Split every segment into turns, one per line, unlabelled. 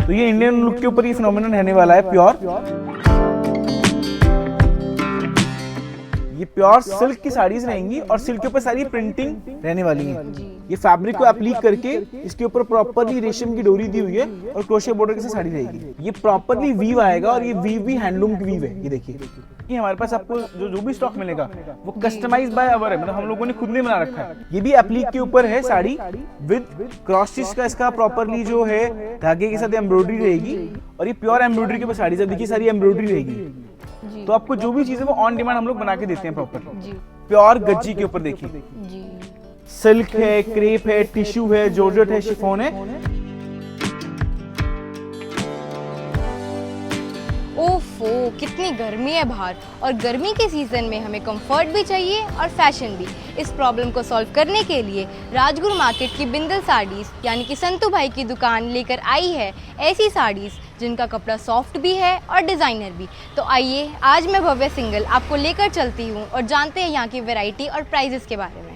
तो ये Indian look के ऊपर ये फिनोमिनन रहने वाला है प्योर। ये प्योर सिल्क की साड़ीज रहेंगी और सिल्क के ऊपर सारी प्रिंटिंग रहने वाली है। ये फैब्रिक को एप्लीक करके इसके ऊपर प्रॉपरली रेशम की डोरी दी हुई है और क्रोशिया बॉर्डर के साथ साड़ी रहेगी। ये प्रॉपरली वीव आएगा और ये वीव भी हैंडलूम की वीव है। ये देखिए, ये हमारे पास आपको जो भी स्टॉक मिलेगा वो कस्टमाइज बाय अवर है, मतलब हम लोगों ने खुद ने बना रखा है। ये भी एप्लीक के ऊपर है साड़ी विद क्रॉस स्टिच का, इसका प्रॉपरली जो है धागे के साथ एम्ब्रॉयडरी रहेगी और ये प्योर एम्ब्रॉयडरी के ऊपर साड़ी, जब देखिए सारी एम्ब्रॉयडरी रहेगी। तो आपको जो भी चीज है वो ऑन डिमांड हम लोग बना के देते हैं प्रॉपर। प्योर गज्जी के ऊपर देखिए, सिल्क है, क्रेप है, टिश्यू है, जॉर्जेट है, शिफॉन है।
ओफो, कितनी गर्मी है बाहर, और गर्मी के सीजन में हमें कंफर्ट भी चाहिए और फैशन भी। इस प्रॉब्लम को सॉल्व करने के लिए राजगुरु मार्केट की बिंदल साड़ीज यानी कि संतू भाई की दुकान लेकर आई है ऐसी साड़ीज जिनका कपड़ा सॉफ्ट भी है और डिज़ाइनर भी। तो आइए आज मैं भव्य सिंगल आपको लेकर चलती हूँ और जानते हैं यहाँ की वैरायटी और प्राइजेस के बारे में।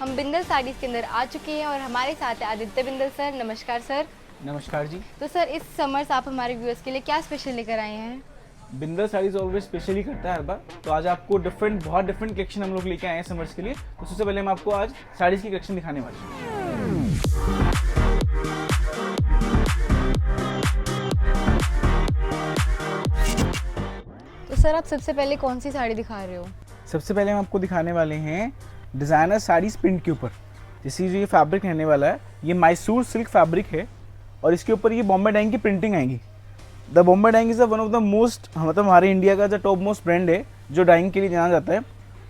हम बिंदल साड़ीज के अंदर आ चुके हैं और हमारे साथ है आदित्य बिंदल सर। नमस्कार सर।
नमस्कार जी।
तो सर इस समर्स आप हमारे व्यूअर्स के लिए क्या स्पेशल लेकर आए हैं?
बिंदल साड़ीज ऑलवेज स्पेशली करता है हर बार, तो आज आपको बहुत डिफरेंट कलेक्शन हम लोग लेके आए हैं समर्स के लिए। तो सबसे पहले हम आपको आज साड़ीज की कलेक्शन दिखाने वाले हैं।
तो सर आप सबसे पहले कौन सी साड़ी दिखा रहे हो?
सबसे पहले हम आपको दिखाने वाले हैं डिज़ाइनर साड़ीज प्रिंट के ऊपर। जैसे जो ये फैब्रिक रहने वाला है, ये मैसूर सिल्क फैब्रिक है और इसके ऊपर ये बॉम्बे डाइंग की प्रिंटिंग आएगी। The Bombay Dyeing is one of the most, मतलब हमारे इंडिया का जो टॉप मोस्ट ब्रांड है जो डाइंग के लिए जाना जाता है।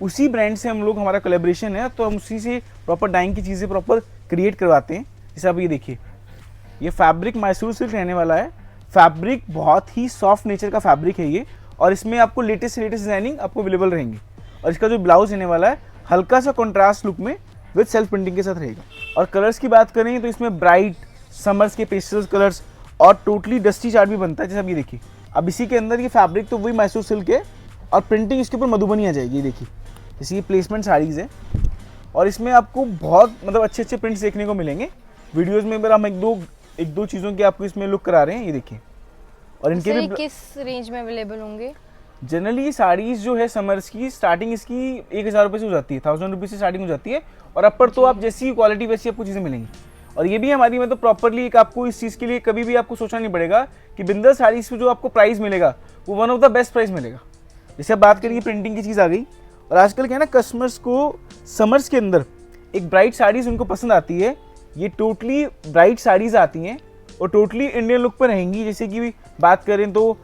उसी ब्रांड से हम लोग, हमारा कोलैबोरेशन है, तो हम उसी से प्रॉपर डाइंग की चीज़ें प्रॉपर क्रिएट करवाते हैं। जैसे आप ये देखिए, ये फैब्रिक मैसूर सिल्क रहने वाला है। फैब्रिक बहुत ही सॉफ्ट नेचर का फैब्रिक है ये, और इसमें आपको लेटेस्ट डिज़ाइनिंग आपको अवेलेबल रहेंगी। और इसका जो ब्लाउज रहने वाला है हल्का सा कॉन्ट्रास्ट लुक में विद सेल्फ प्रिंटिंग के साथ रहेगा। और कलर्स की बात करें तो इसमें ब्राइट समर्स के पेस्टल कलर्स और टोटली डस्टी चार्ट भी बनता है। जैसे आप ये देखिए, अब इसी के अंदर ये फैब्रिक तो वही मैसूर सिल्क है और प्रिंटिंग इसके ऊपर मधुबनी आ जाएगी। ये देखिए, जैसे ये प्लेसमेंट साड़ीज़ है और इसमें आपको बहुत मतलब अच्छे प्रिंट्स देखने को मिलेंगे। वीडियोज़ में अगर हम एक दो चीज़ों की आपको इसमें लुक करा रहे हैं। ये देखिए, और इनके भी
किस रेंज में अवेलेबल होंगे?
जनरली ये साड़ीज़ जो है समर्स की स्टार्टिंग इसकी 1000 रुपये से हो जाती है, 1000 रुपीज़ से स्टार्टिंग हो जाती है। और अपर तो आप जैसी क्वालिटी वैसी आपको चीज़ें मिलेंगी। और ये भी हमारी मतलब प्रॉपरली एक, आपको इस चीज़ के लिए कभी भी आपको सोचना नहीं पड़ेगा कि बिंदल साड़ीज़ पे जो आपको प्राइस मिलेगा वो one of the best price मिलेगा। जैसे आप बात करिए, प्रिंटिंग की चीज़ आ गई। और आजकल क्या है ना, कस्टमर्स को समर्स के अंदर एक ब्राइट साड़ीज़ उनको पसंद आती है। ये टोटली ब्राइट साड़ीज़ आती हैं और टोटली इंडियन लुक पर रहेंगी। जैसे कि बात करें तो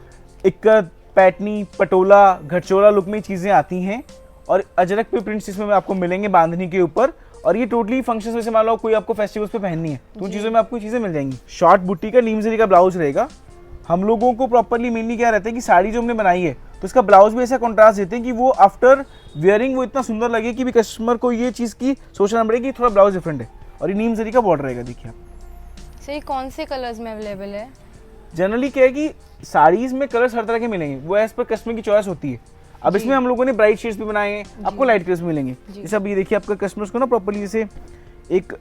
इक्कत, पैटनी, पटोला, घटचोला लुक में चीज़ें आती हैं और अजरक पे प्रिंट्स इसमें आपको मिलेंगे बांधनी के ऊपर। और ये टोटली फंक्शंस में से मान लो कोई आपको फेस्टिवल्स पे पहननी है तो उन चीज़ों में आपको चीज़ें मिल जाएंगी। शॉर्ट बुट्टी का नीम जरी का ब्लाउज रहेगा। हम लोगों को प्रॉपरली मेनली क्या रहता है कि साड़ी जो हमने बनाई है तो उसका ब्लाउज भी ऐसा कॉन्ट्रास्ट देते हैं कि वो आफ्टर वेयरिंग वो इतना सुंदर लगे कि भी कस्टमर को ये चीज़ की सोचना पड़ेगा कि थोड़ा ब्लाउज डिफरेंट है। और ये नीम जरी का बॉर्डर रहेगा। देखिए आप
सर कौन से कलर्स में अवेलेबल है?
जनरली क्या है कि साड़ीज में कलर्स हर तरह के मिलेंगे, वो एज पर कस्टमर की चॉइस होती है। अब इसमें हम लोगों ने ब्राइट शेड्स भी बनाए हैं, आपको लाइट कलर्स मिलेंगे। जैसे अब ये देखिए, आपका कस्टमर्स को ना प्रॉपरली जैसे एक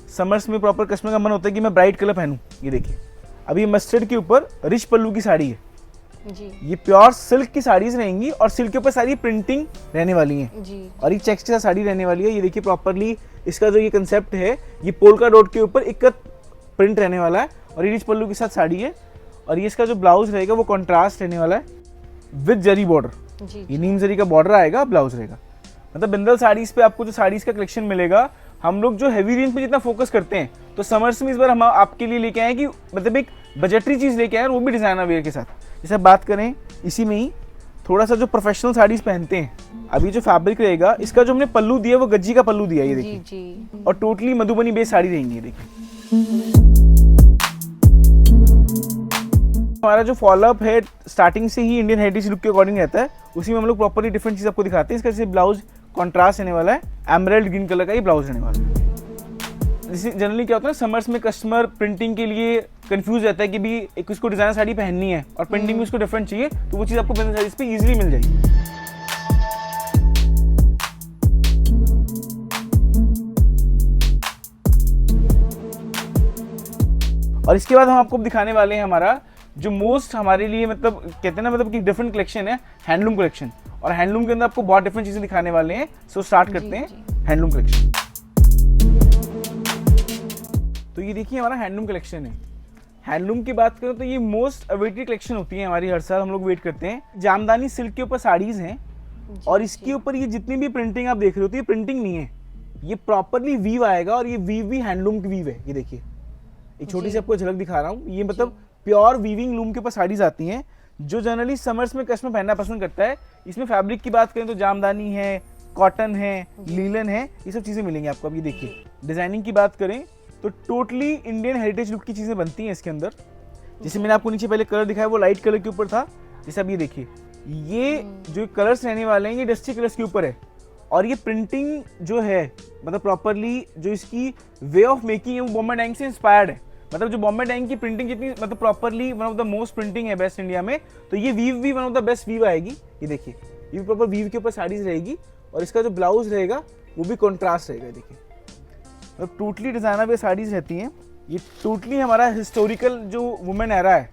समर्स में प्रॉपर कस्टमर का मन होता है कि मैं ब्राइट कलर पहनूं। ये देखिए, अब ये मस्टर्ड के ऊपर रिच पल्लू की साड़ी है जी। ये प्योर सिल्क की साड़ीज रहेंगी और सिल्क के ऊपर सारी प्रिंटिंग रहने वाली है जी। और ये चेक्स के साथ साड़ी रहने वाली है। ये देखिए प्रॉपरली इसका जो ये कंसेप्ट है, ये पोल्का डॉट के ऊपर इक्कत प्रिंट रहने वाला है और ये रिच पल्लू के साथ साड़ी है। और ये इसका जो ब्लाउज रहेगा वो कॉन्ट्रास्ट रहने वाला है विद जरी बॉर्डर। ये नीम जरी का बॉर्डर आएगा, ब्लाउज रहेगा। मतलब बिंदल साड़ीज पे आपको जो साड़ीज का कलेक्शन मिलेगा, हम लोग जो हैवी रेंज पे जितना फोकस करते हैं तो समर्स में इस बार हम आपके लिए लेके आए कि मतलब एक बजटरी चीज़ लेके आए और वो भी डिजाइनर वेयर के साथ। जैसे बात करें इसी में ही थोड़ा सा जो प्रोफेशनल साड़ीज पहनते हैं, अभी जो फैब्रिक रहेगा इसका जो हमने पल्लू दिया वो गज्जी का पल्लू दिया। ये देखिए, और टोटली मधुबनी बेस्ड साड़ी रहेंगी। ये देखिए, हमारा जो फॉलोअप है स्टार्टिंग से ही इंडियन हेरिटेज लुक के अकॉर्डिंग रहता है। उसी में हम लोग प्रॉपरली डिफरेंट चीज़ आपको दिखाते हैं। इसका जैसे ब्लाउज कॉन्ट्रास्ट रहने वाला है, एमराल्ड ग्रीन कलर का ये ब्लाउज रहने वाला है। जनरली क्या होता है, समर्स में कस्टमर प्रिंटिंग के लिए कंफ्यूज रहता है कि भी एक उसको डिजाइनर साड़ी पहननी है और प्रिंटिंग भी उसको डिफरेंट चाहिए, तो वो चीज़ आपको बिंदल साड़ीज पे इजीली मिल जाएगी। और इसके बाद हम आपको दिखाने वाले हैं हमारा जो मोस्ट हमारे लिए मतलब कहते हैं ना, मतलब कि डिफरेंट कलेक्शन है, हैंडलूम कलेक्शन। और हैंडलूम के अंदर आपको बहुत डिफरेंट चीजें दिखाने वाले हैं। सो स्टार्ट करते हैं हैंडलूम कलेक्शन। तो ये देखिए हमारा हैंडलूम कलेक्शन है। हैंडलूम की बात करें तो ये मोस्ट अवेटेड कलेक्शन होती है हमारी, हर साल हम लोग वेट करते हैं। जामदानी सिल्क के ऊपर साड़ीज हैं और इसके ऊपर ये जितनी भी प्रिंटिंग आप देख रहे हो, ये प्रिंटिंग नहीं है, ये प्रॉपरली वीव आएगा। और ये वीव भी हैंडलूम की वीव है। ये देखिए एक छोटी सी आपको झलक दिखा रहा हूँ। ये मतलब प्योर वीविंग लूम के ऊपर साड़ीज आती हैं जो जनरली समर्स में कस्टमर पहनना पसंद करता है। इसमें फैब्रिक की बात करें तो जामदानी है, कॉटन है, लीलन है, ये सब चीजें मिलेंगी आपको। अब ये देखिए डिजाइनिंग की बात करें तो टोटली इंडियन हेरिटेज लुक की चीजें बनती हैं इसके अंदर। जैसे मैंने आपको नीचे पहले कलर दिखाया वो लाइट कलर के ऊपर था। जैसे अब ये देखिए ये जो कलर्स रहने वाले हैं ये डस्टी कलर्स के ऊपर है। और ये प्रिंटिंग जो है मतलब प्रॉपरली जो इसकी वे ऑफ मेकिंग है वो बॉम्बे डाइंग से इंस्पायर्ड है। मतलब जो बॉम्बे डाइंग की प्रिंटिंग कितनी मतलब properly one of the most printing है बेस्ट इंडिया में, तो ये वीव भी one of the best weave आएगी। ये देखिए ये प्रॉपर वीव के ऊपर साड़ीज रहेगी और इसका जो ब्लाउज रहेगा वो भी कॉन्ट्रास्ट रहेगा। देखिए मतलब टोटली डिजाइनर वे साड़ीज रहती हैं। ये टोटली हमारा हिस्टोरिकल जो वुमेन एरा है,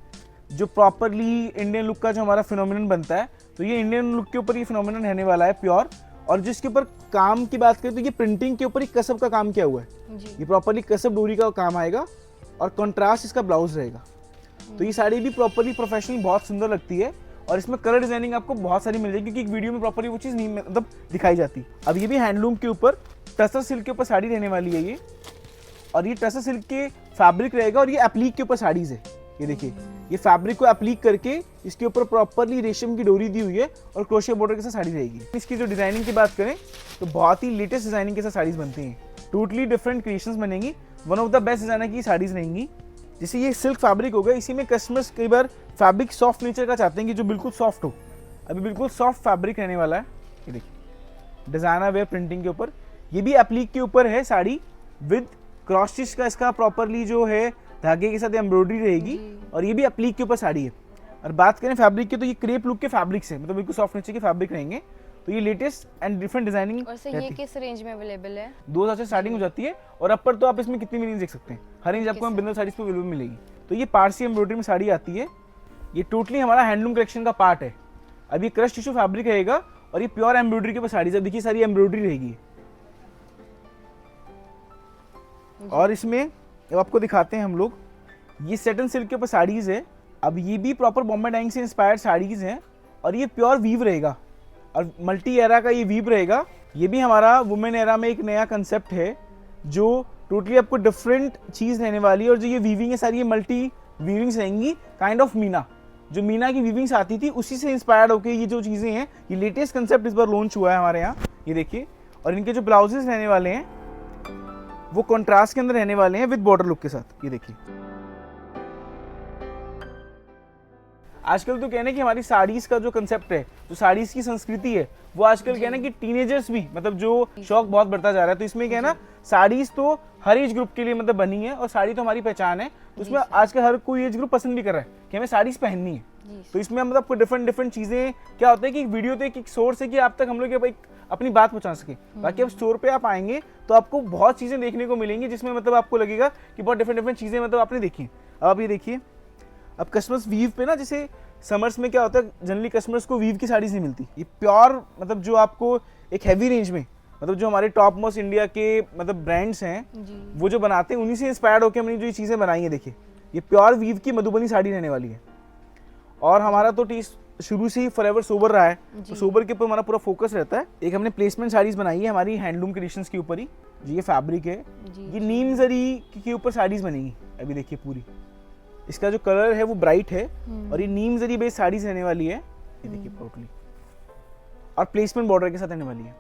जो प्रॉपरली इंडियन लुक का जो हमारा फिनोमिनन बनता है, तो ये इंडियन लुक के ऊपर ये फिनोमिनन रहने वाला है प्योर। और जिसके ऊपर काम की बात करें तो ये प्रिंटिंग के ऊपर ही कसब का काम किया हुआ है। ये प्रॉपरली कसब डोरी का काम आएगा और कंट्रास्ट इसका ब्लाउज रहेगा। तो ये साड़ी भी प्रॉपरली प्रोफेशनल बहुत सुंदर लगती है। और इसमें कलर डिजाइनिंग आपको बहुत सारी मिल जाएगी क्योंकि एक वीडियो में प्रॉपरली वो चीज़ नहीं मतलब दिखाई जाती। अब ये भी हैंडलूम के ऊपर टसर सिल्क के ऊपर साड़ी रहने वाली है ये। और ये टसर सिल्क के फैब्रिक रहेगा और ये एप्लीक के ऊपर साड़ीज है। ये देखिए ये फैब्रिक को एप्लीक करके इसके ऊपर प्रॉपरली रेशम की डोरी दी हुई है और क्रोशिया बॉर्डर के साथ साड़ी रहेगी। इसकी जो डिजाइनिंग की बात करें तो बहुत ही लेटेस्ट डिजाइनिंग के साथ साड़ीज बनती हैं। टोटली डिफरेंट क्रिएशंस बनेंगी, one of the best designer की साड़ीज रहेंगी। जैसे ये सिल्क फैब्रिक होगा, इसी में कस्टमर्स कई बार फैब्रिक सॉफ्ट नेचर का चाहते हैं कि जो बिल्कुल सॉफ्ट हो। अभी बिल्कुल सॉफ्ट फैब्रिक रहने वाला है। ये देखिए डिजाइनर वेयर प्रिंटिंग के ऊपर, ये भी एप्लीक के ऊपर है साड़ी विद क्रॉस स्टिच का इसका प्रॉपरली जो है धागे के साथ एम्ब्रॉयडरी रहेगी। और ये भी एप्लीक के ऊपर साड़ी है। और बात करें फैब्रिक की तो ये क्रेप लुक के फैब्रिक्स है, मतलब बिल्कुल सॉफ्ट नेचर के फैब्रिक रहेंगे। तो ये लेटेस्ट एंड डिफरेंट डिजाइनिंग।
और सर ये किस रेंज में अवेलेबल है?
2000 से स्टार्टिंग हो जाती है और अपर तो आप इसमें कितनी भी रेंज देख सकते हैं। हर रेंज आपको बिंदल साड़ीज पे अवेलेबल मिलेगी। तो ये पारसी एम्ब्रॉयडरी में साड़ी आती है। ये टोटली हमारा हैंडलूम कलेक्शन का पार्ट है। अब ये क्रश टिश्यू फैब्रिक रहेगा और ये प्योर एम्ब्रॉयडरी के ऊपर साड़ी, जब देखिए सारी एम्ब्रॉयडरी रहेगी। और इसमें अब आपको दिखाते हैं हम लोग, ये सेटन सिल्क के ऊपर साड़ीज है। अब ये भी प्रॉपर बॉम्बे डाइंग से इंस्पायर्ड साड़ीज हैं और ये प्योर वीव रहेगा और मल्टी एरा का ये वीव रहेगा। ये भी हमारा वुमेन एरा में एक नया कंसेप्ट है जो टोटली आपको डिफरेंट चीज़ रहने वाली है। और जो ये वीविंग है सारी ये मल्टी वीविंग्स रहेंगी, काइंड ऑफ मीना, जो मीना की वीविंग्स आती थी उसी से इंस्पायर्ड होकर ये जो चीज़ें हैं, ये लेटेस्ट कंसेप्ट इस बार लॉन्च हुआ है हमारे यहाँ। ये देखिए और इनके जो ब्लाउजेस रहने वाले हैं वो कॉन्ट्रास्ट के अंदर रहने वाले हैं विद बॉर्डर लुक के साथ। ये देखिए आजकल तो कहना है कि हमारी साड़ीज का जो कंसेप्ट है, जो साड़ीज की संस्कृति है, वो आजकल कहना है कि टीनेजर्स भी मतलब जो शौक बहुत बढ़ता जा रहा है। तो इसमें क्या है ना, साड़ीज तो हर एज ग्रुप के लिए मतलब बनी है और साड़ी तो हमारी पहचान है। तो उसमें आजकल हर कोई एज ग्रुप पसंद भी कर रहा है कि हमें साड़ीज पहननी है। तो इसमें मतलब आपको डिफरेंट चीजें क्या होता है कि एक वीडियो तो एक सोर्स है कि आप तक हम लोग एक अपनी बात पहुंचा सके। बाकी अब स्टोर पे आप आएंगे तो आपको बहुत चीजें देखने को मिलेंगी जिसमें मतलब आपको लगेगा कि बहुत डिफरेंट चीजें मतलब आपने देखी। अब ये देखिए अब कस्टमर्स वीव पे ना, जैसे समर्स में क्या होता है जनरली कस्टमर्स को वीव की साड़ीज नहीं मिलती। ये प्योर मतलब जो आपको एक हैवी रेंज में मतलब जो हमारे टॉप मोस्ट इंडिया के मतलब ब्रांड्स हैं वो जो बनाते हैं उन्हीं से इंस्पायर्ड होकर हमने जो ये चीज़ें बनाई हैं। देखिए ये प्योर वीव की मधुबनी साड़ी रहने वाली है। और हमारा तो टेस्ट शुरू से ही फॉरएवर सोबर रहा है, तो सोबर के ऊपर हमारा पूरा फोकस रहता है। एक हमने प्लेसमेंट साड़ीज बनाई है हमारी हैंडलूम क्रिएशंस के ऊपर ही। जी ये फैब्रिक है, ये नीम जरी के ऊपर साड़ीज बनेगी। अभी देखिए पूरी इसका जो कलर है वो ब्राइट है और ये नीम जरी बेस्ड साड़ीज रहने वाली है। ये देखिए टोटली और प्लेसमेंट बॉर्डर के साथ रहने वाली है।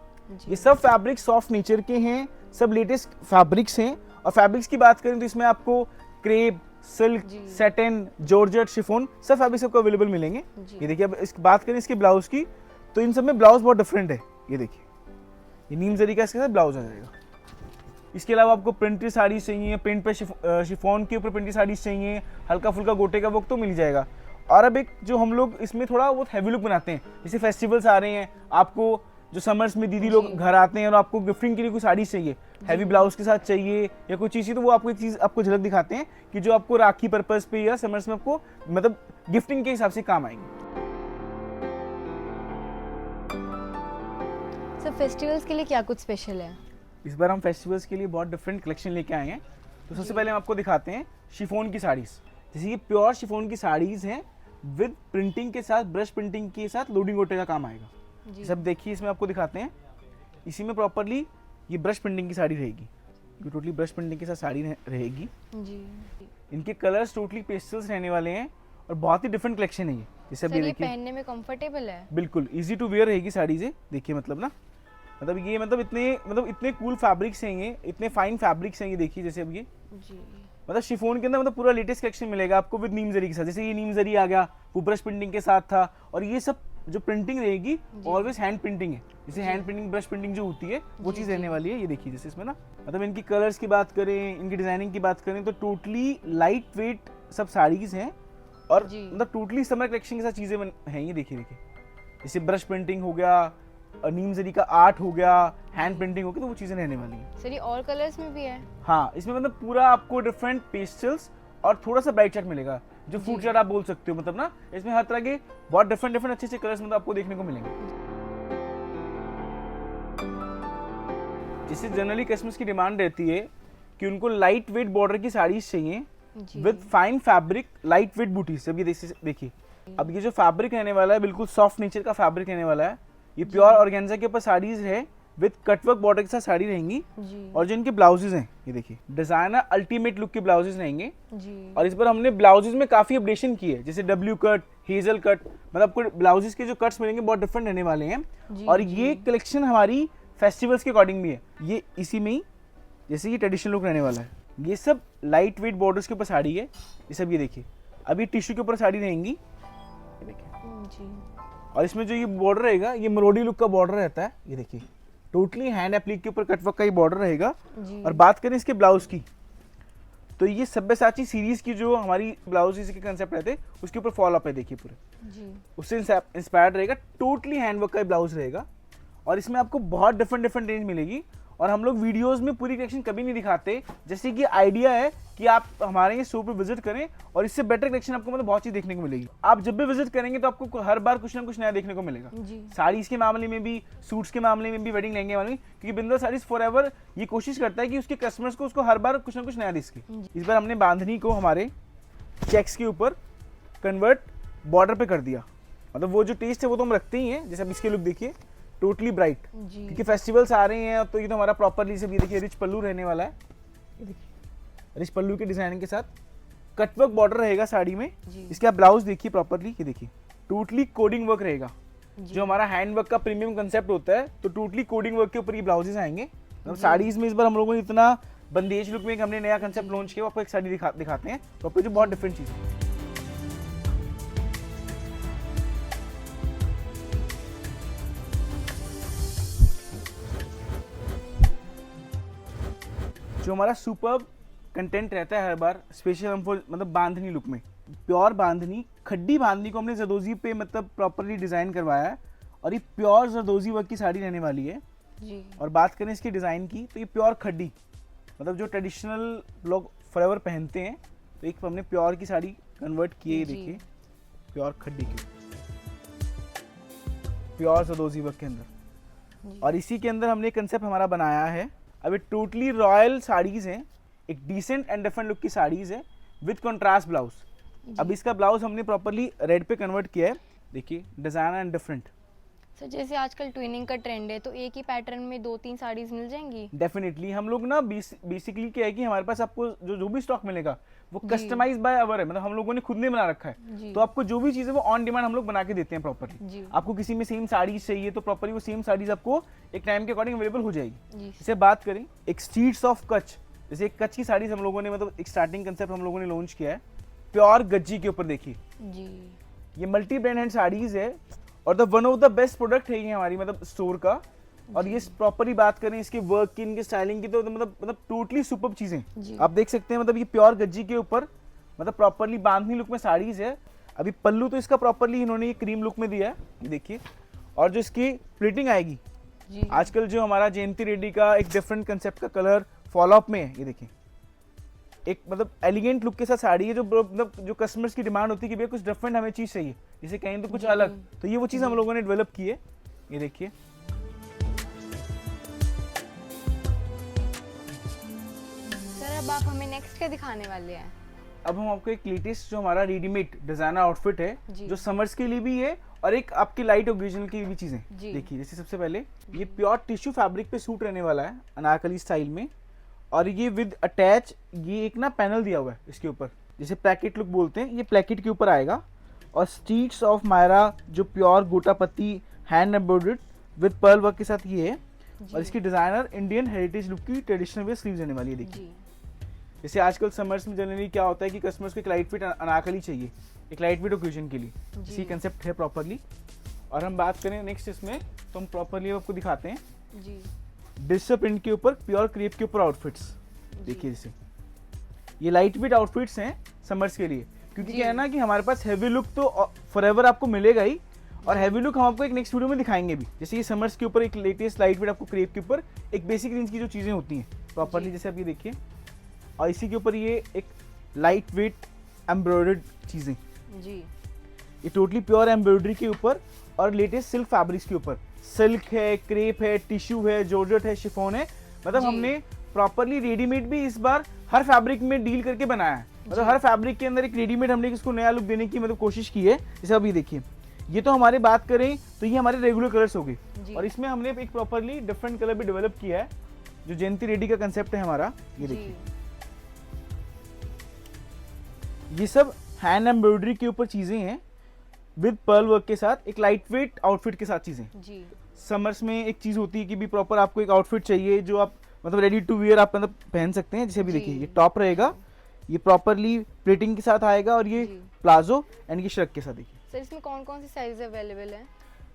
ये सब फैब्रिक सॉफ्ट नेचर के हैं, सब लेटेस्ट फैब्रिक्स हैं। और फैब्रिक्स की बात करें तो इसमें आपको crepe, silk, satin, georgette, chiffon सब फैब्रिक्स आपको अवेलेबल मिलेंगे। ये देखिए अब इसकी बात करें इसके ब्लाउज की तो इन सब में ब्लाउज बहुत डिफरेंट है। ये देखिए ये नीम जरी का इसके साथ ब्लाउज आ जाएगा। इसके अलावा आपको प्रिंटेड साड़ी चाहिए, प्रिंट पे शिफॉन के ऊपर प्रिंटेड साड़ीज चाहिए, हल्का फुल्का गोटे का वर्क तो मिल जाएगा। और अब एक जो हम लोग इसमें थोड़ा बहुत हैवी लुक बनाते हैं, जैसे फेस्टिवल्स आ रहे हैं, आपको जो समर्स में दीदी लोग घर आते हैं और आपको गिफ्टिंग के लिए कोई साड़ी चाहिए, हैवी ब्लाउज के साथ चाहिए या कोई चीज़, तो वो आपको एक चीज़ आपको झलक दिखाते हैं कि जो आपको राखी पर्पस पे या समर्स में आपको मतलब गिफ्टिंग के हिसाब से काम आएंगे।
सर फेस्टिवल्स के लिए क्या कुछ स्पेशल है?
इस बार हम फेस्टिवल्स के लिए बहुत डिफरेंट कलेक्शन लेके आए हैं। तो सबसे पहले हम आपको दिखाते हैं शिफॉन की साड़ीज। जैसे ये प्योर शिफॉन की साड़ीज हैं विद प्रिंटिंग के साथ, ब्रश प्रिंटिंग के साथ लोडिंग गोटे का काम आएगा। सब देखिए इसमें आपको दिखाते हैं, इसी में प्रॉपरली ये ब्रश प्रिंटिंग की साड़ी रहेगी, ये टोटली ब्रश प्रिंटिंग के साथ साड़ी रहेगी
जी।
इनके कलर्स टोटली पेस्टल्स रहने वाले हैं और बहुत ही डिफरेंट कलेक्शन है ये। जैसे अब ये देखिए,
पहनने में कंफर्टेबल है,
बिल्कुल इजी टू वेयर रहेगी साड़ी से। देखिए मतलब ना, मतलब ये मतलब इतने कूल फैब्रिक्स हैं ये, इतने फाइन फैब्रिक्स हैं ये। देखिए जैसे अब ये
जी,
मतलब शिफॉन के अंदर मतलब पूरा लेटेस्ट कलेक्शन मिलेगा आपको विद नीम जरी के साथ। जैसे ये नीम जरी आ गया, वो ब्रश प्रिंटिंग के साथ था, और ये सब जो प्रिंटिंग रहेगी ऑलवेज हैंड प्रिंटिंग है। जैसे हैंड प्रिंटिंग, ब्रश प्रिंटिंग जो होती है वो चीज़ रहने वाली है। ये देखिए जैसे इसमें ना, मतलब इनकी कलर्स की बात करें, इनकी डिजाइनिंग की बात करें तो टोटली लाइट वेट सब साड़ीज हैं और मतलब टोटली समर कलेक्शन के साथ चीज़ें हैं। ये देखिए जैसे ब्रश प्रिंटिंग हो गया, नीम जरी का आर्ट हो गया, हैंड प्रिंटिंग हो गया, तो वो चीज़ें रहने वाली हैं।
सर ये ऑल कलर्स में भी है?
हाँ, इसमें मतलब पूरा आपको डिफरेंट पेस्टल्स और थोड़ा सा ब्राइट चार्ट मिलेगा, जो फ्रूट चार्ट आप बोल सकते हो। मतलब ना इसमें हर तरह के बहुत डिफरेंट अच्छे अच्छे कलर्स मतलब आपको देखने को मिलेंगे। जिससे जनरली कस्टमर्स की डिमांड रहती है कि उनको लाइट वेट बॉर्डर की साड़ीज चाहिए with fine fabric, light weight booties. अब ये देखिए, अब ये जो फैब्रिक रहने वाला है बिल्कुल सॉफ्ट नेचर का फैब्रिक रहने वाला है। ये प्योर ऑर्गेन्जा के ऊपर साड़ीज है विद कटवर्क बॉर्डर के साथ साड़ी रहेंगी और जो इनके ब्लाउजेज हैं ये देखिए, डिजाइनर अल्टीमेट लुक के ब्लाउजेज रहेंगे जी। और इस पर हमने ब्लाउजेज में काफी अपडेशन की है, जैसे डब्ल्यू कट, हेजल कट, मतलब आपको ब्लाउजेज के जो कट्स मिलेंगे बहुत डिफरेंट रहने वाले हैं। और ये कलेक्शन हमारी फेस्टिवल्स के अकॉर्डिंग भी है। ये इसी में ही जैसे ये ट्रेडिशनल लुक रहने वाला है, ये सब लाइट वेट बॉर्डर्स के ऊपर साड़ी है। ये सब ये देखिए, अभी टिश्यू के ऊपर साड़ी रहेंगी ये देखिए, और इसमें जो ये बॉर्डर रहेगा ये मरोड़ी लुक का बॉर्डर रहता है। ये देखिए टोटली हैंड एप्लिक के ऊपर कटवर्क का ये बॉर्डर रहेगा। और बात करें इसके ब्लाउज की, तो ये सब्यसाची सीरीज की जो हमारी ब्लाउज के कंसेप्ट रहते हैं उसके ऊपर फॉलो अप है। देखिए पूरे उससे इंस्पायर्ड रहेगा, टोटली हैंडवर्क का ब्लाउज रहेगा और इसमें आपको बहुत डिफरेंट रेंज मिलेगी। और हम लोग वीडियोस में पूरी कलेक्शन कभी नहीं दिखाते, जैसे कि आइडिया है कि आप हमारे ये शो पे विजिट करें और इससे बेटर कलेक्शन आपको मतलब बहुत चीज देखने को मिलेगी। आप जब भी विजिट करेंगे तो आपको हर बार कुछ ना कुछ नया देखने को मिलेगा, साड़ीज के मामले में भी, सूट्स के मामले में भी, वेडिंग लहंगे वाले में, क्योंकि बिंदल साड़ीज फॉरएवर ये कोशिश करता है कि उसके कस्टमर्स को उसको हर बार कुछ ना कुछ नया दे सके। इस बार हमने बांधनी को हमारे चेक्स के ऊपर कन्वर्ट बॉर्डर पे कर दिया, मतलब वो जो टेस्ट है वो तो हम रखते ही हैं। जैसे अब इसके लुक देखिए, टोटली ब्राइट, क्योंकि फेस्टिवल्स आ रहे हैं तो ये तो हमारा प्रॉपरली से भी देखिए रिच पल्लू रहने वाला है। ये देखिए रिच पल्लू के डिजाइनिंग के साथ कटवर्क बॉर्डर रहेगा साड़ी में। इसके आप ब्लाउज देखिए प्रॉपरली, ये देखिए टोटली कोडिंग वर्क रहेगा, जो हमारा हैंड वर्क का प्रीमियम कंसेप्ट होता है, तो टोटली कोडिंग वर्क के ऊपर ये ब्लाउजेस आएंगे। मतलब साड़ीज में इस बार हम लोगों ने इतना बंदेज लुक में एक हमने नया कंसेप्ट लॉन्च किया, आपको एक साड़ी दिखाते हैं प्रॉपर, जो बहुत डिफरेंट चीज है। जो हमारा सुपर्ब कंटेंट रहता है हर बार स्पेशल हमको, मतलब बांधनी लुक में, प्योर बांधनी, खड्डी बांधनी को हमने जरदोजी पे मतलब प्रॉपरली डिजाइन करवाया है और ये प्योर जरदोजी वर्क की साड़ी रहने वाली है जी। और बात करें इसके डिजाइन की तो ये प्योर खड्डी, मतलब जो ट्रेडिशनल लोग फॉरएवर पहनते हैं, तो एक हमने प्योर की साड़ी कन्वर्ट की है। देखिए प्योर खड्डी की, प्योर जरदोजी वर्क के अंदर, और इसी के अंदर हमने कंसेप्ट हमारा बनाया है। अब ये टोटली रॉयल साड़ीज हैं, एक डिसेंट एंड डिफरेंट लुक की साड़ीज है विद कंट्रास्ट ब्लाउज। अब इसका ब्लाउज हमने प्रॉपरली रेड पे कन्वर्ट किया है, देखिए डिजाइन एंड डिफरेंट।
सर जैसे आजकल ट्विनिंग का ट्रेंड है, तो एक ही पैटर्न में 2-3 साड़ीज मिल जाएंगी?
डेफिनेटली हम लोग ना बेसिकली क्या है कि हमारे पास आपको जो भी स्टॉक मिलेगा वो कस्टमाइज बाय अवर है, मतलब हम लोगों ने खुद ने बना रखा है, तो आपको जो भी चीज़ है वो ऑन डिमांड हम लोग बना के देते हैं प्रॉपरली। आपको किसी में सेम साड़ीज चाहिए तो प्रॉपरली वो सेम साड़ीज आपको एक टाइम के अकॉर्डिंग अवेलेबल हो जाएगी। जैसे बात करें एक स्ट्रीट्स ऑफ कच्छ, जैसे एक कच्छ की साड़ीज हम लोगों ने मतलब एक स्टार्टिंग कंसेप्ट हम लोगों ने लॉन्च किया है प्योर गज्जी के ऊपर। देखिए ये मल्टी ब्रांड हैंड साड़ीज है और one of the best product है ये हमारी मतलब स्टोर का, और ये प्रॉपरली बात करें इसके वर्क की, इनके स्टाइलिंग की, तो मतलब टोटली सुपर्ब चीजें आप देख सकते हैं। मतलब ये प्योर गज्जी के ऊपर मतलब प्रॉपरली बांधनी लुक में साड़ीज है। अभी पल्लू तो इसका प्रॉपरली इन्होंने ये क्रीम लुक में दिया है, ये देखिए। और जो इसकी प्लीटिंग आएगी, आजकल जो हमारा जयंती रेड्डी का एक डिफरेंट कंसेप्ट का कलर फॉलोअप में है, ये देखिए। एक मतलब एलिगेंट लुक के साथ साड़ी है, जो मतलब जो कस्टमर्स की डिमांड होती है कि भैया कुछ डिफरेंट हमें चीज चाहिए, जैसे कहीं तो कुछ अलग, तो ये वो चीज हम लोगों ने डेवलप की है, ये देखिए।
सर अब आप हमें नेक्स्ट क्या दिखाने वाले हैं?
अब हम आपको एक लेटेस्ट जो हमारा रेडीमेड डिजाइनर आउटफिट है, जो समर्स के लिए भी है और एक आपकी लाइट ओकेजन की भी चीजें देखिए। जैसे सबसे पहले ये प्योर टिश्यू फैब्रिक पे सूट रहने वाला है अनारकली स्टाइल में, और ये विद अटैच ये एक ना पैनल दिया हुआ है इसके ऊपर, जैसे प्लेकेट लुक बोलते हैं, ये प्लेकेट के ऊपर आएगा। और स्ट्रीट्स ऑफ मायरा जो प्योर गोटा पत्ती hand embroidered with pearl work के साथ ये है। और इसकी डिजाइनर इंडियन हेरिटेज लुक की ट्रेडिशनल वे स्लीव्स रहने वाली है, देखिए। जैसे आजकल समर्स में जनरली क्या होता है कि कस्टमर्स को एक लाइट फिट अनारकली चाहिए, एक लाइट वेट ओकेजन के लिए, इसी कंसेप्ट है प्रॉपरली। और हम बात करें नेक्स्ट इसमें, तो हम प्रॉपरली आपको दिखाते हैं डिजिटल प्रिंट के ऊपर प्योर क्रेप के ऊपर आउटफिट्स, देखिए। जैसे ये लाइट वेट आउटफिट्स हैं समर्स के लिए, क्योंकि क्या है ना कि हमारे पास हैवी लुक तो फॉरएवर आपको मिलेगा ही, और हैवी लुक हम आपको एक नेक्स्ट वीडियो में दिखाएंगे भी। जैसे ये समर्स के ऊपर एक लेटेस्ट लाइट वेट आपको क्रेप के ऊपर एक बेसिक रेंज की जो चीजें होती हैं प्रॉपरली, जैसे आप ये देखिए। और इसी के ऊपर ये एक लाइट वेट एम्ब्रॉयडर्ड चीजें जी, ये टोटली प्योर एम्ब्रॉयडरी के ऊपर और लेटेस्ट सिल्क फैब्रिक्स के ऊपर, सिल्क है, क्रेप है, टिश्यू है, जॉर्जेट है, शिफॉन है। मतलब हमने प्रॉपरली रेडीमेड भी इस बार हर फैब्रिक में डील करके बनाया है, मतलब हर फैब्रिक के अंदर एक रेडीमेड हमने इसको नया लुक देने की मतलब कोशिश की है। जैसे अभी देखिए, ये तो हमारे बात करें तो ये हमारे रेगुलर कलर्स हो गए, और इसमें हमने एक प्रॉपरली डिफरेंट कलर भी डेवलप किया है, जो जयंती रेड्डी का कंसेप्ट है हमारा, ये देखिए। ये सब हैंड एम्ब्रॉयडरी के ऊपर चीजें हैं विद पर्ल वर्क के साथ, एक लाइट वेट आउटफिट के साथ चीजें जी। समर्स में एक चीज होती है कि भी प्रॉपर आपको एक आउटफिट चाहिए जो आप मतलब रेडी टू वियर आप मतलब पहन सकते हैं। जैसे भी देखिए, ये टॉप रहेगा, ये प्रॉपरली प्लेटिंग के साथ आएगा, और ये प्लाजो एंड ये शर्ट के साथ। देखिए
सर इसमें कौन कौन सी साइज अवेलेबल है?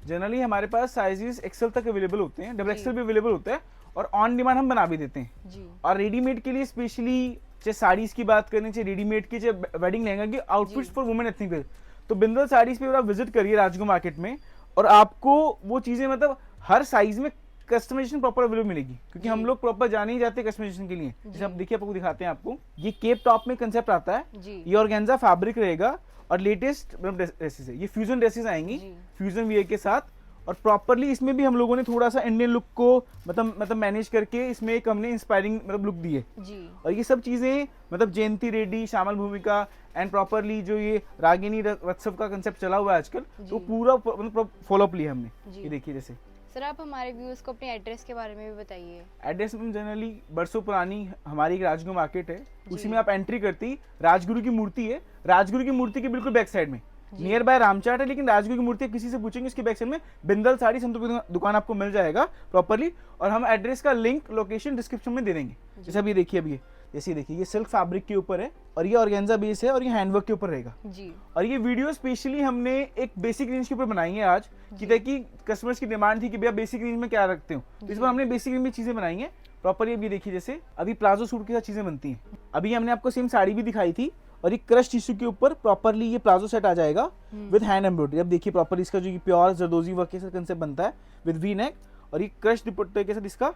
जनरली हमारे पास साइजेस एक्सेल तक अवेलेबल होते हैं, डबल एक्सेल भी अवेलेबल होता है, और ऑन डिमांड हम बना भी देते हैं जी। और रेडीमेड के लिए स्पेशली चाहे साड़ीज की बात करें, चाहे रेडीमेड की, चाहे वेडिंग लहंगा की outfits for women ethnic wear, तो बिंदल साड़ीज पे आप विजिट करिए राजगुरु मार्केट में, और आपको वो चीजें मतलब हर साइज में कस्टमाइजेशन प्रॉपर अवेलेबल मिलेगी, क्योंकि हम लोग प्रॉपर जाने ही जाते हैं कस्टमाइजेशन के लिए। जैसे आप देखिए, आपको दिखाते हैं, आपको ये केप टॉप में कंसेप्ट आता है, ये ऑर्गेन्जा फैब्रिक रहेगा, और लेटेस्ट ड्रेसेस है, ये फ्यूजन ड्रेसेस आएंगी फ्यूजन वियर के साथ। और प्रॉपरली इसमें भी हम लोगों ने थोड़ा सा इंडियन लुक को मतलब मैनेज करके इसमें एक हमने इंस्पायरिंग मतलब लुक दी है जी। और ये सब चीजें मतलब जयंती रेड्डी, श्यामल भूमिका एंड प्रॉपरली जो ये रागिनी रत्सव का कंसेप्ट चला हुआ है आजकल, तो पूरा मतलब फॉलो अप लिया हमने। ये देखिए, जैसे
सर आप हमारे व्यूअर्स को अपने एड्रेस के बारे में भी बताइए।
एड्रेस में जनरली बरसों पुरानी हमारी एक राजगुरु मार्केट है, उसी में आप एंट्री करती राजगुरु की मूर्ति है, राजगुरु की मूर्ति के बिल्कुल बैक साइड में नियर बाय रामचाट है, लेकिन राजगुरु की मूर्ति किसी से पूछेंगे उसके बैक साइड में बिंदल साड़ी संतू की दुकान आपको मिल जाएगा प्रॉपरली। और हम एड्रेस का लिंक लोकेशन डिस्क्रिप्शन में दे देंगे। जैसे अभी देखिए, अभी जैसे देखिए, ये सिल्क फैब्रिक के ऊपर है, और ये ऑर्गेन्जा बेस है, और ये हैंडवर्क के ऊपर रहेगा जी। और ये वीडियो स्पेशली हमने एक बेसिक रेंज के ऊपर बनाई है आज, कि ताकि कस्टमर्स की डिमांड थी कि भैया बेसिक रेंज में क्या रखते हो, तो इस पर हमने बेसिक रेंज में चीजें बनाई है प्रॉपरली। अभी देखिए, जैसे अभी प्लाजो सूट के साथ चीजें बनती हैं, अभी हमने आपको सेम साड़ी भी दिखाई थी, और ये क्रश टिश्यू के ऊपर प्रॉपरली ये प्लाजो सेट आ जाएगा विद हैंड एम्ब्रॉयडरी। अब देखिए प्रॉपर इसका जो प्योर जरदोजी वर्क के साथ कंसेप्ट बनता है विद वी नेक, और ये क्रश दुपट्टे के साथ इसका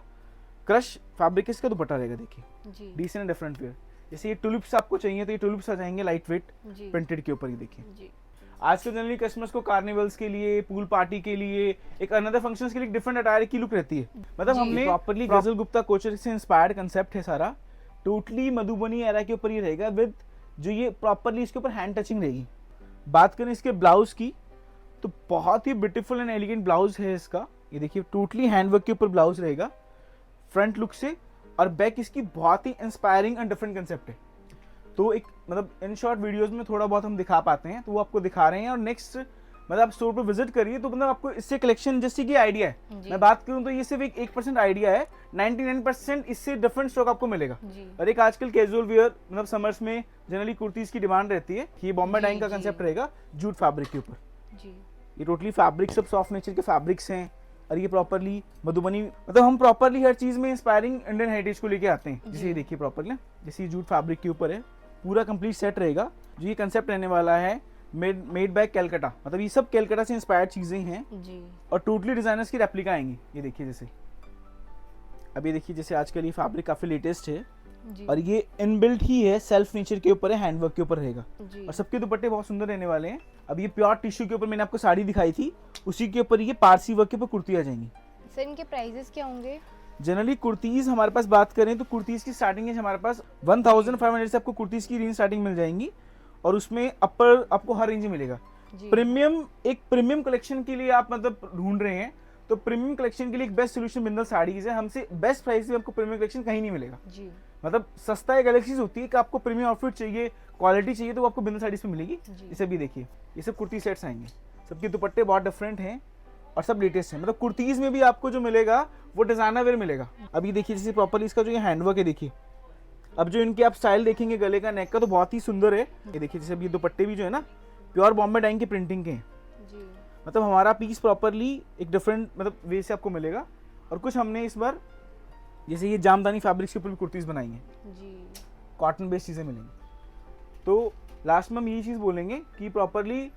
क्रश फैब्रिक के इसका दुपट्टा रहेगा। देखिए डिसेंट डिफरेंट वेयर। जैसे ये टुलिप्स आपको चाहिए तो ये टुलिप्स आ जाएंगे लाइट वेट प्रिंटेड के ऊपर। ये देखिए, आजकल जनरली कस्टमर्स को कार्निवल्स के लिए, पूल पार्टी के लिए, एक अनदर फंक्शंस के लिए डिफरेंट अटायर की लुक रहती है। मतलब हमने प्रॉपरली गजल गुप्ता कोचर से इंस्पायर्ड कंसेप्ट है सारा, टोटली मधुबनी एरा के ऊपर ये रहेगा विद जो ये प्रॉपरली इसके ऊपर हैंड टचिंग रहेगी। बात करें इसके ब्लाउज की, तो बहुत ही ब्यूटीफुल एंड एलिगेंट ब्लाउज है इसका। ये देखिए, टोटली हैंडवर्क के ऊपर ब्लाउज रहेगा फ्रंट लुक से, और बैक इसकी बहुत ही इंस्पायरिंग एंड डिफरेंट कंसेप्ट है। तो एक मतलब इन शॉर्ट वीडियोस में थोड़ा बहुत हम दिखा पाते हैं, तो वो आपको दिखा रहे हैं। और नेक्स्ट मतलब आप स्टोर पर विजिट करिए तो मतलब आपको इससे कलेक्शन जैसे कि आइडिया है, मैं बात करूं तो ये सिर्फ एक 1% आइडिया है, 99% इससे डिफरेंट स्टॉक आपको मिलेगा। और एक आजकल कैजुअल वियर मतलब समर्स में जनरली कुर्तीज की डिमांड रहती है, ये बॉम्बे डाइंग का कंसेप्ट रहेगा जूट फैब्रिक के ऊपर। ये टोटली फैब्रिक सब सॉफ्ट नेचर के फैब्रिक्स हैं, और ये प्रॉपरली मधुबनी, मतलब हम प्रॉपरली हर चीज में इंस्पायरिंग इंडियन हेरिटेज को लेके आते हैं। जैसे ये देखिए प्रॉपरली, जैसे ये जूट फैब्रिक के ऊपर है, पूरा कंप्लीट सेट रहेगा। जो ये कंसेप्ट रहने वाला है मेड बाय कैलकाटा, मतलब ये सब कैलकाटा से इंस्पायर्ड चीजें हैं
जी।
और टोटली डिजाइनर्स की रेप्लिका आएंगी। ये देखिए जैसे अब ये देखिए, जैसे आजकल ये फैब्रिक काफी लेटेस्ट है
जी।
और ये इनबिल्ट ही है, सेल्फ नेचर के ऊपर है, हैंडवर्क के ऊपर रहेगा
जी।
और सबके दुपट्टे बहुत सुंदर रहने वाले हैं। अब ये प्योर टिश्यू के ऊपर मैंने आपको साड़ी दिखाई थी, उसी के ऊपर ये पारसी वर्क के ऊपर कुर्ती आ जाएंगी।
सर इनके प्राइजेस क्या होंगे?
जनरली कुर्तीज हमारे पास बात करें तो कुर्तीज की स्टार्टिंग है हमारे पास 1500 से आपको कुर्तीज की रेंज स्टार्टिंग मिल जाएंगी और उसमें अपर आपको हर रेंज मिलेगा। प्रीमियम, एक प्रीमियम कलेक्शन के लिए आप मतलब ढूंढ रहे हैं तो प्रीमियम कलेक्शन के लिए एक बेस्ट सोल्यूशन बिंदल साड़ीज है। हमसे बेस्ट प्राइस में आपको प्रीमियम कलेक्शन कहीं नहीं मिलेगा
जी।
मतलब सस्ता एक अलग चीज होती है कि आपको प्रीमियम आउटफिट चाहिए, क्वालिटी चाहिए तो वो आपको बिंदल साड़ीज पे मिलेगी। इसे भी देखिए, ये सब कुर्ती सेट्स आएंगे, सबके दुपट्टे बहुत डिफरेंट हैं और सब लेटेस्ट है। मतलब कुर्तीज में भी आपको जो मिलेगा वो डिजाइनर वेयर मिलेगा। अब ये देखिए जैसे प्रॉपरली इसका जो ये हैंडवर्क है, देखिए अब जो इनके आप स्टाइल देखेंगे गले का, नेक का, तो बहुत ही सुंदर है। ये देखिए जैसे अब ये दुपट्टे भी जो है ना प्योर बॉम्बे डाइंग की प्रिंटिंग के हैं
जी।
मतलब हमारा पीस प्रॉपरली एक डिफरेंट मतलब वे से आपको मिलेगा। और कुछ हमने इस बार जैसे ये जामदानी फैब्रिक्स के ऊपर भी कुर्तीज बनाई हैं
जी।
कॉटन बेस्ड चीज़ें मिलेंगी। तो लास्ट में हम यही चीज़ बोलेंगे कि प्रॉपरली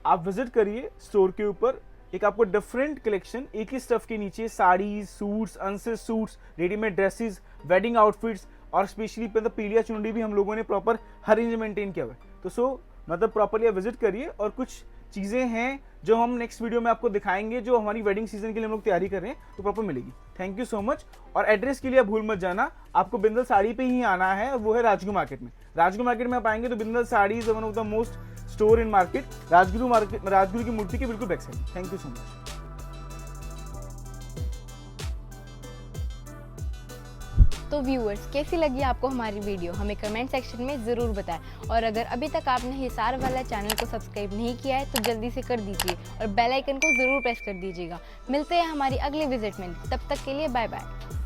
आप विजिट करिए स्टोर के ऊपर, एक आपको डिफरेंट कलेक्शन एक ही स्टफ के नीचे साड़ीज, सूट्स, अनसेस suits, readymade dresses, wedding outfits और स्पेशली मतलब पीलिया चुनरी भी हम लोगों ने प्रॉपर हर रेंज मेंटेन किया हुआ है। तो सो मतलब प्रॉपरली आप विजिट करिए और कुछ चीज़ें हैं जो हम नेक्स्ट वीडियो में आपको दिखाएंगे जो हमारी वेडिंग सीजन के लिए हम लोग तैयारी कर रहे हैं, तो प्रॉपर मिलेगी। Thank you so much. और एड्रेस के लिए आप भूल मत जाना, आपको बिंदल साड़ी पे ही आना है और वो है राजगुरु मार्केट में। राजगुरु मार्केट में आप आएंगे तो Bindal sari is one of the most store in market, Rajguru की मूर्ति के बिल्कुल back side. Thank you so much.
तो व्यूअर्स कैसी लगी आपको हमारी वीडियो, हमें कमेंट सेक्शन में ज़रूर बताएं। और अगर अभी तक आपने हिसार वाला चैनल को सब्सक्राइब नहीं किया है तो जल्दी से कर दीजिए और बेल आइकन को ज़रूर प्रेस कर दीजिएगा। मिलते हैं हमारी अगली विजिट में, तब तक के लिए बाय बाय।